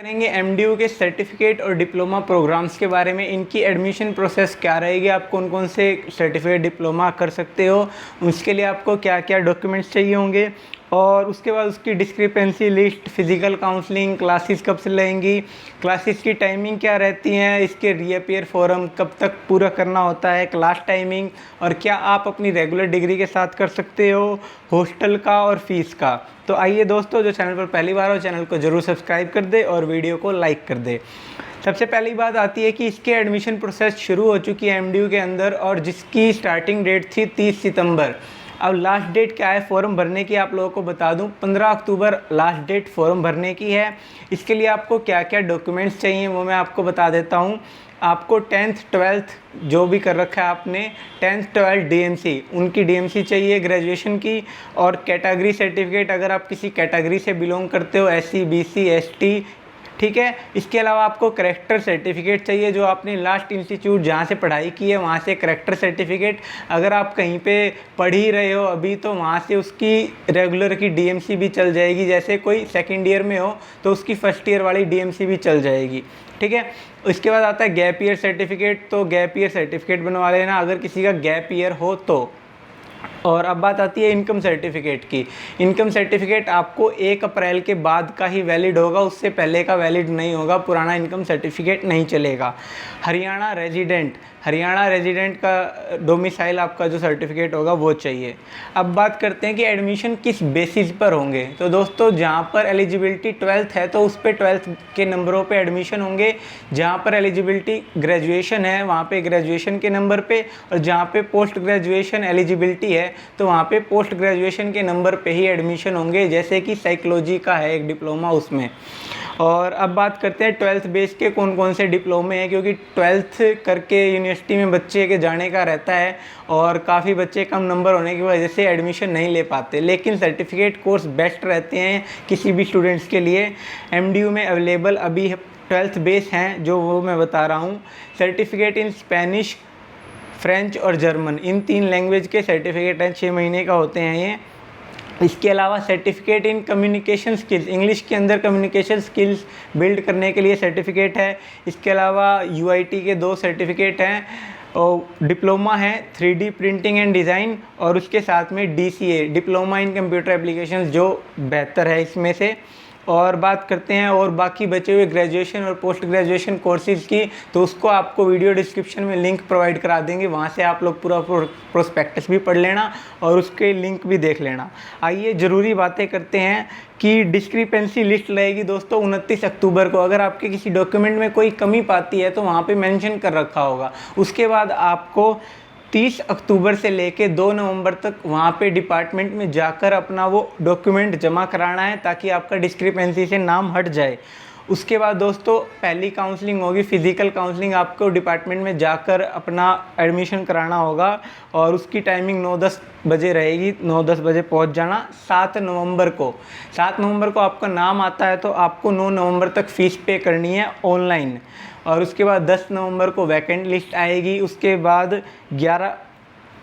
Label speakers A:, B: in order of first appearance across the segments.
A: जानेंगे एमडीयू के सर्टिफिकेट और डिप्लोमा प्रोग्राम्स के बारे में। इनकी एडमिशन प्रोसेस क्या रहेगी, आप कौन कौन से सर्टिफिकेट डिप्लोमा कर सकते हो, उसके लिए आपको क्या क्या डॉक्यूमेंट्स चाहिए होंगे, और उसके बाद उसकी discrepancy list, physical counselling, classes कब से लगेंगी, क्लासेस की टाइमिंग क्या रहती हैं, इसके रीअपीयर फॉर्म कब तक पूरा करना होता है, क्लास टाइमिंग, और क्या आप अपनी रेगुलर डिग्री के साथ कर सकते हो, हॉस्टल का और फीस का। तो आइए दोस्तों, जो चैनल पर पहली बार हो चैनल को ज़रूर सब्सक्राइब कर दे और वीडियो को लाइक कर दे। सबसे पहली बात आती है कि इसके एडमिशन प्रोसेस शुरू हो चुकी है एमडीयू के अंदर, और जिसकी स्टार्टिंग डेट थी 30 सितंबर। अब लास्ट डेट क्या है फॉर्म भरने की, आप लोगों को बता दूं, 15 अक्टूबर लास्ट डेट फॉर्म भरने की है। इसके लिए आपको क्या क्या डॉक्यूमेंट्स चाहिए वो मैं आपको बता देता हूं। आपको 10th 12th जो भी कर रखा है आपने, 10th 12th डीएमसी, उनकी डीएमसी चाहिए ग्रेजुएशन की, और कैटेगरी सर्टिफिकेट अगर आप किसी कैटेगरी से बिलोंग करते हो, एससी बीसी एसटी, ठीक है। इसके अलावा आपको करेक्टर सर्टिफिकेट चाहिए, जो आपने लास्ट इंस्टीट्यूट जहाँ से पढ़ाई की है वहाँ से करेक्टर सर्टिफिकेट। अगर आप कहीं पे पढ़ ही रहे हो अभी तो वहाँ से उसकी रेगुलर की डीएमसी भी चल जाएगी। जैसे कोई सेकंड ईयर में हो तो उसकी फर्स्ट ईयर वाली डीएमसी भी चल जाएगी, ठीक है। इसके बाद आता है गैप ईयर सर्टिफिकेट, तो गैप ईयर सर्टिफिकेट बनवा लेना अगर किसी का गैप ईयर हो तो। और अब बात आती है इनकम सर्टिफिकेट की। इनकम सर्टिफिकेट आपको 1 अप्रैल के बाद का ही वैलिड होगा, उससे पहले का वैलिड नहीं होगा, पुराना इनकम सर्टिफिकेट नहीं चलेगा। हरियाणा रेजिडेंट का डोमिसाइल आपका जो सर्टिफिकेट होगा वो चाहिए। अब बात करते हैं कि एडमिशन किस बेसिस पर होंगे। तो दोस्तों, जहाँ पर एलिजिबिलिटी 12th है तो उस पर 12th के नंबरों पे एडमिशन होंगे। जहाँ पर एलिजिबिलिटी ग्रेजुएशन है वहाँ पे ग्रेजुएशन के नंबर पे, और जहाँ पे पोस्ट ग्रेजुएशन एलिजिबिलिटी है तो वहाँ पे पोस्ट ग्रेजुएशन के नंबर पे ही एडमिशन होंगे। जैसे कि साइकोलॉजी का है एक डिप्लोमा उसमें। और अब बात करते हैं 12th बेस के कौन कौन से डिप्लोमे हैं, क्योंकि 12th करके यूनिवर्सिटी में बच्चे के जाने का रहता है और काफ़ी बच्चे कम नंबर होने की वजह से एडमिशन नहीं ले पाते। लेकिन सर्टिफिकेट कोर्स बेस्ट रहते हैं किसी भी स्टूडेंट्स के लिए। एमडीयू में अवेलेबल अभी 12th बेस हैं जो वो मैं बता रहा हूँ। सर्टिफिकेट इन स्पेनिश, फ्रेंच और जर्मन, इन 3 लैंग्वेज के सर्टिफिकेट हैं, 6 महीने का होते हैं ये। इसके अलावा certificate in communication skills, English के अंदर कम्युनिकेशन स्किल्स बिल्ड करने के लिए सर्टिफिकेट है। इसके अलावा यूआईटी के 2 सर्टिफिकेट हैं, और डिप्लोमा है 3D प्रिंटिंग एंड डिज़ाइन, और उसके साथ में DCA, diploma in computer applications, जो बेहतर है इसमें से। और बात करते हैं और बाकी बचे हुए ग्रेजुएशन और पोस्ट ग्रेजुएशन कोर्सेज़ की, तो उसको आपको वीडियो डिस्क्रिप्शन में लिंक प्रोवाइड करा देंगे, वहाँ से आप लोग पूरा प्रोस्पेक्टस भी पढ़ लेना और उसके लिंक भी देख लेना। आइए ज़रूरी बातें करते हैं कि डिस्क्रिपेंसी लिस्ट रहेगी दोस्तों 29 अक्टूबर को। अगर आपके किसी डॉक्यूमेंट में कोई कमी पाती है तो वहाँ पे मेंशन कर रखा होगा। उसके बाद आपको 30 अक्टूबर से लेके 2 नवंबर तक वहाँ पे डिपार्टमेंट में जाकर अपना वो डॉक्यूमेंट जमा कराना है, ताकि आपका डिस्क्रिपेंसी से नाम हट जाए। उसके बाद दोस्तों पहली काउंसलिंग होगी फिज़िकल काउंसलिंग, आपको डिपार्टमेंट में जाकर अपना एडमिशन कराना होगा, और उसकी टाइमिंग 9-10 बजे रहेगी, 9-10 बजे पहुंच जाना। 7 नवंबर को आपका नाम आता है तो आपको 9 नवंबर तक फ़ीस पे करनी है ऑनलाइन, और उसके बाद 10 नवंबर को वैकेंट लिस्ट आएगी। उसके बाद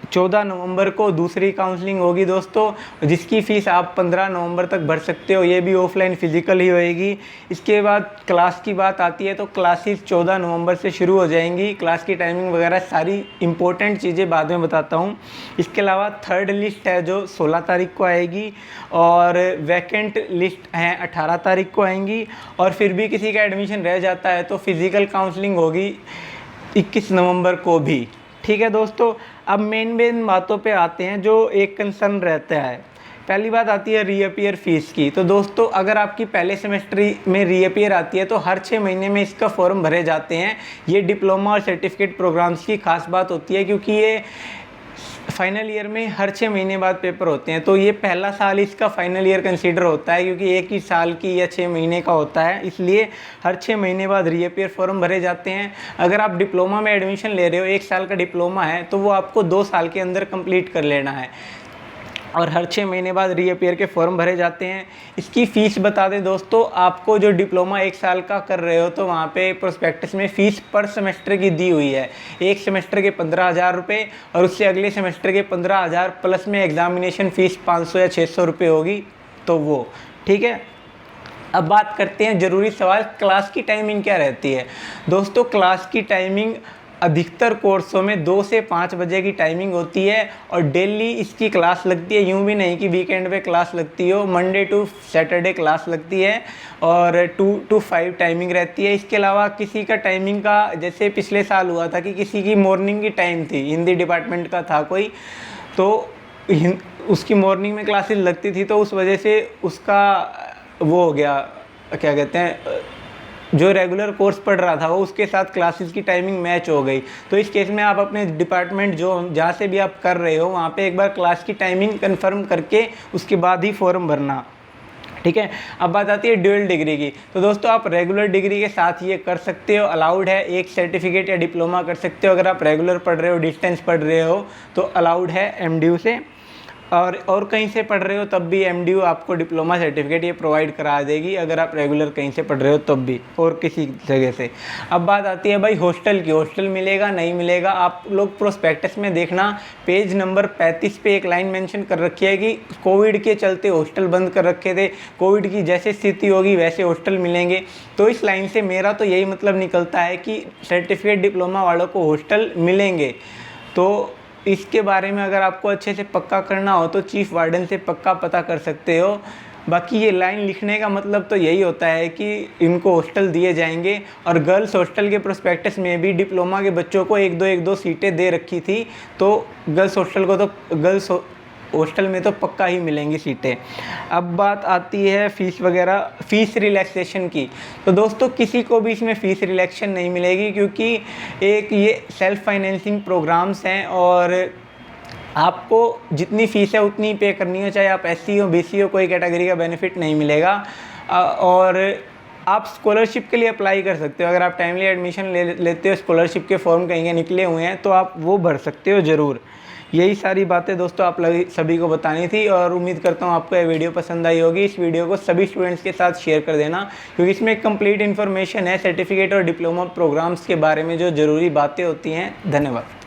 A: 14 नवंबर को दूसरी काउंसलिंग होगी दोस्तों, जिसकी फ़ीस आप 15 नवंबर तक भर सकते हो, ये भी ऑफलाइन फ़िज़िकल ही होएगी। इसके बाद क्लास की बात आती है तो क्लासेस 14 नवंबर से शुरू हो जाएंगी। क्लास की टाइमिंग वगैरह सारी इंपॉर्टेंट चीज़ें बाद में बताता हूँ। इसके अलावा 3rd लिस्ट है जो 16 तारीख को आएगी, और वैकेंट लिस्ट हैं 18 तारीख को आएंगी। और फिर भी किसी का एडमिशन रह जाता है तो फिज़िकल काउंसलिंग होगी 21 नवंबर को भी, ठीक है दोस्तों। अब मेन बातों पे आते हैं जो एक कंसर्न रहता है। पहली बात आती है रीअपीयर फ़ीस की। तो दोस्तों, अगर आपकी पहले सेमेस्टर में रीअपीयर आती है तो हर 6 महीने में इसका फॉर्म भरे जाते हैं। ये डिप्लोमा और सर्टिफिकेट प्रोग्राम्स की खास बात होती है, क्योंकि ये फाइनल ईयर में हर 6 महीने बाद पेपर होते हैं। तो ये पहला साल इसका फाइनल ईयर कंसीडर होता है, क्योंकि एक ही साल की या 6 महीने का होता है, इसलिए हर 6 महीने बाद रीअपीयर फॉर्म भरे जाते हैं। अगर आप डिप्लोमा में एडमिशन ले रहे हो, 1 साल का डिप्लोमा है, तो वो आपको 2 साल के अंदर कंप्लीट कर लेना है, और हर 6 महीने बाद रीअपीयर के फॉर्म भरे जाते हैं। इसकी फ़ीस बता दें दोस्तों, आपको जो डिप्लोमा 1 साल का कर रहे हो तो वहाँ पे प्रोस्पेक्टस में फ़ीस पर सेमेस्टर की दी हुई है। एक सेमेस्टर के 15,000 रुपये, और उससे अगले सेमेस्टर के 15,000 प्लस में एग्ज़ामिनेशन फ़ीस 500 या 600 रुपये होगी, तो वो ठीक है। अब बात करते हैं ज़रूरी सवाल, क्लास की टाइमिंग क्या रहती है। दोस्तों क्लास की टाइमिंग अधिकतर कोर्सों में 2 से 5 बजे की टाइमिंग होती है और डेली इसकी क्लास लगती है। यूँ भी नहीं कि वीकेंड पे क्लास लगती हो, मंडे टू सैटरडे क्लास लगती है और 2 to 5 टाइमिंग रहती है। इसके अलावा किसी का टाइमिंग का, जैसे पिछले साल हुआ था कि किसी की मॉर्निंग की टाइम थी, हिंदी डिपार्टमेंट का था कोई, तो उसकी मॉर्निंग में क्लासेस लगती थी, तो उस वजह से उसका वो हो गया, क्या कहते हैं, जो रेगुलर कोर्स पढ़ रहा था वो उसके साथ क्लासेस की टाइमिंग मैच हो गई। तो इस केस में आप अपने डिपार्टमेंट जो जहाँ से भी आप कर रहे हो वहाँ पे एक बार क्लास की टाइमिंग कंफर्म करके उसके बाद ही फॉर्म भरना, ठीक है। अब बात आती है ड्यूअल डिग्री की। तो दोस्तों आप रेगुलर डिग्री के साथ ये कर सकते हो, अलाउड है। एक सर्टिफिकेट या डिप्लोमा कर सकते हो। अगर आप रेगुलर पढ़ रहे हो, डिस्टेंस पढ़ रहे हो, तो अलाउड है एमडीयू से। और कहीं से पढ़ रहे हो तब भी एमडीयू आपको डिप्लोमा सर्टिफिकेट ये प्रोवाइड करा देगी, अगर आप रेगुलर कहीं से पढ़ रहे हो तब भी, और किसी जगह से। अब बात आती है भाई हॉस्टल की। हॉस्टल मिलेगा नहीं मिलेगा, आप लोग प्रोस्पेक्टस में देखना, पेज नंबर 35 पे एक लाइन मेंशन कर रखी है कि कोविड के चलते हॉस्टल बंद कर रखे थे, कोविड की जैसे स्थिति होगी वैसे हॉस्टल मिलेंगे। तो इस लाइन से मेरा तो यही मतलब निकलता है कि सर्टिफिकेट डिप्लोमा वालों को हॉस्टल मिलेंगे। तो इसके बारे में अगर आपको अच्छे से पक्का करना हो तो चीफ वार्डन से पक्का पता कर सकते हो। बाकी ये लाइन लिखने का मतलब तो यही होता है कि इनको हॉस्टल दिए जाएंगे। और गर्ल्स हॉस्टल के प्रोस्पेक्टस में भी डिप्लोमा के बच्चों को एक दो सीटें दे रखी थी, तो गर्ल्स हॉस्टल में तो पक्का ही मिलेंगी सीटें। अब बात आती है फ़ीस वगैरह, फ़ीस रिलैक्सेशन की। तो दोस्तों किसी को भी इसमें फ़ीस रिलैक्सेशन नहीं मिलेगी, क्योंकि एक ये सेल्फ़ फाइनेंसिंग प्रोग्राम्स हैं और आपको जितनी फ़ीस है उतनी पे करनी हो, चाहे आप एससी हो बीसी हो, कोई कैटेगरी का बेनिफिट नहीं मिलेगा। और आप स्कॉलरशिप के लिए अप्लाई कर सकते हो। अगर आप टाइमली एडमिशन लेते हो, स्कॉलरशिप के फॉर्म कहीं निकले हुए हैं, तो आप वो भर सकते हो ज़रूर। यही सारी बातें दोस्तों आप सभी को बतानी थी और उम्मीद करता हूँ आपको ये वीडियो पसंद आई होगी। इस वीडियो को सभी स्टूडेंट्स के साथ शेयर कर देना, क्योंकि इसमें कंप्लीट इन्फॉर्मेशन है सर्टिफिकेट और डिप्लोमा प्रोग्राम्स के बारे में जो ज़रूरी बातें होती हैं। धन्यवाद।